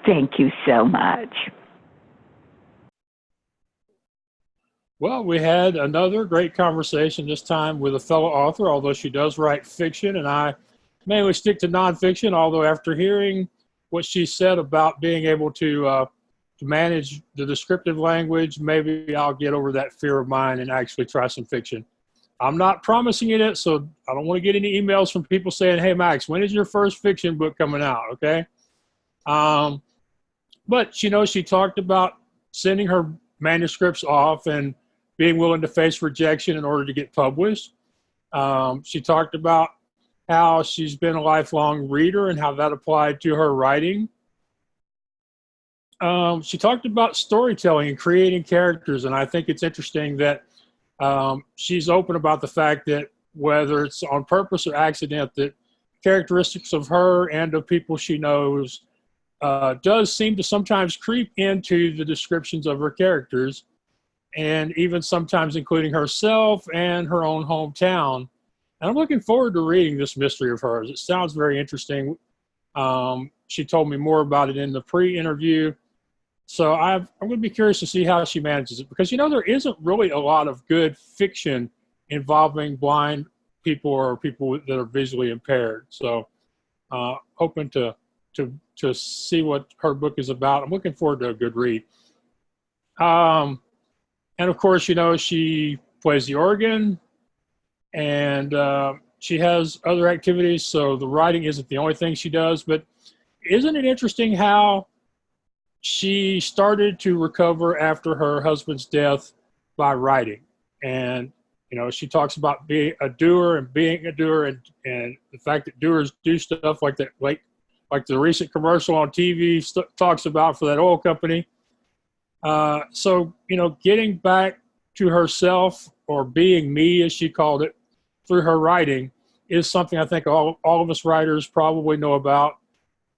Thank you so much. Well, we had another great conversation, this time with a fellow author, although she does write fiction, and I mainly stick to nonfiction, although after hearing what she said about being able to manage the descriptive language, maybe I'll get over that fear of mine and actually try some fiction. I'm not promising it, so I don't want to get any emails from people saying, "Hey, Max, when is your first fiction book coming out?" Okay? But, she talked about sending her manuscripts off and being willing to face rejection in order to get published. She talked about how she's been a lifelong reader and how that applied to her writing. She talked about storytelling and creating characters, and I think it's interesting that she's open about the fact that whether it's on purpose or accident, that characteristics of her and of people she knows does seem to sometimes creep into the descriptions of her characters, and even sometimes including herself and her own hometown. And I'm looking forward to reading this mystery of hers. It sounds very interesting. She told me more about it in the pre-interview. So I'm going to be curious to see how she manages it, because, there isn't really a lot of good fiction involving blind people or people that are visually impaired. So hoping to see what her book is about. I'm looking forward to a good read. And of course, she plays the organ, and she has other activities, so the writing isn't the only thing she does. But isn't it interesting how she started to recover after her husband's death by writing? And, she talks about being a doer and the fact that doers do stuff like that, like like the recent commercial on TV talks about for that oil company. So, getting back to herself, or being me, as she called it, through her writing is something I think all of us writers probably know about.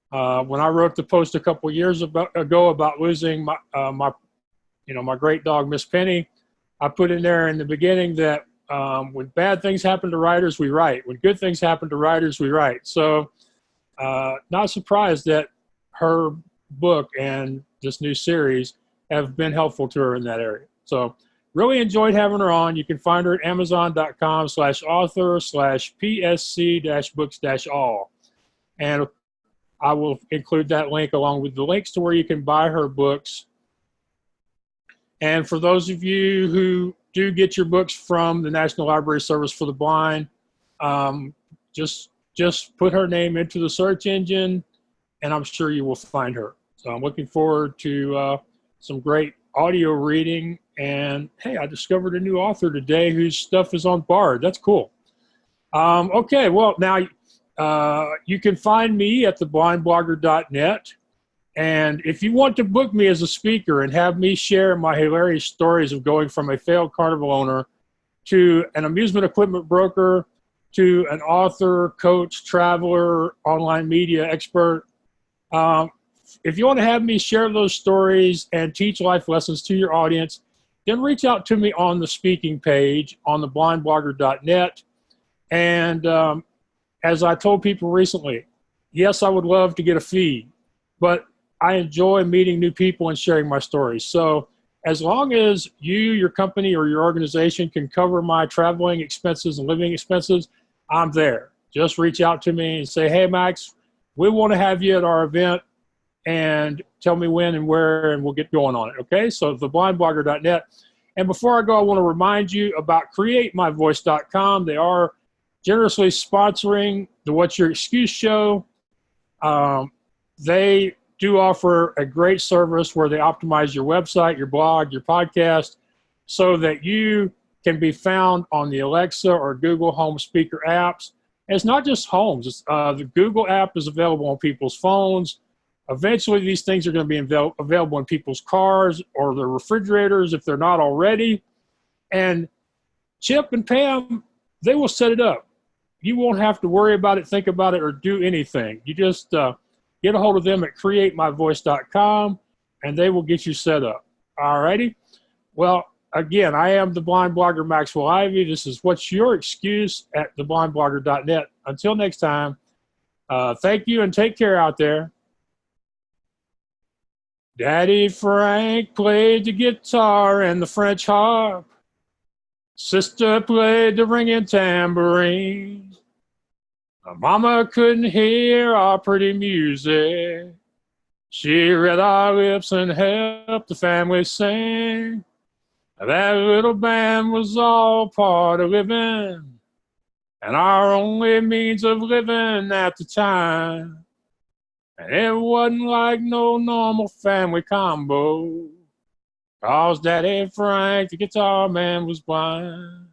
When I wrote the post a couple of years ago about losing my great dog, Miss Penny, I put in there in the beginning that when bad things happen to writers, we write. When good things happen to writers, we write. So not surprised that her book and this new series have been helpful to her in that area. So really enjoyed having her on. You can find her at amazon.com/author/PSC-books-all. And I will include that link along with the links to where you can buy her books. And for those of you who do get your books from the National Library Service for the Blind, just put her name into the search engine, and I'm sure you will find her. So I'm looking forward to some great audio reading. And hey, I discovered a new author today whose stuff is on Bard. That's cool. Okay, well, now you can find me at theblindblogger.net. And if you want to book me as a speaker and have me share my hilarious stories of going from a failed carnival owner to an amusement equipment broker to an author, coach, traveler, online media expert, if you want to have me share those stories and teach life lessons to your audience, then reach out to me on the speaking page on theblindblogger.net. And as I told people recently, yes, I would love to get a fee, but I enjoy meeting new people and sharing my stories. So as long as you, your company, or your organization can cover my traveling expenses and living expenses, I'm there. Just reach out to me and say, hey, Max, we want to have you at our event, and tell me when and where, and we'll get going on it, okay? So theblindblogger.net. And before I go, I want to remind you about createmyvoice.com. They are generously sponsoring the What's Your Excuse show. They do offer a great service where they optimize your website, your blog, your podcast, so that you can be found on the Alexa or Google Home speaker apps. And it's not just homes. The Google app is available on people's phones. Eventually, these things are going to be available in people's cars or their refrigerators if they're not already. And Chip and Pam, they will set it up. You won't have to worry about it, think about it, or do anything. You just get a hold of them at createmyvoice.com, and they will get you set up. All righty? Well, again, I am the blind blogger, Maxwell Ivy. This is What's Your Excuse at theblindblogger.net. Until next time, thank you and take care out there. Daddy Frank played the guitar and the French harp. Sister played the ringing tambourine. Mama couldn't hear our pretty music. She read our lips and helped the family sing. That little band was all part of living, and our only means of living at the time. And it wasn't like no normal family combo, 'cause Daddy Frank, the guitar man, was blind.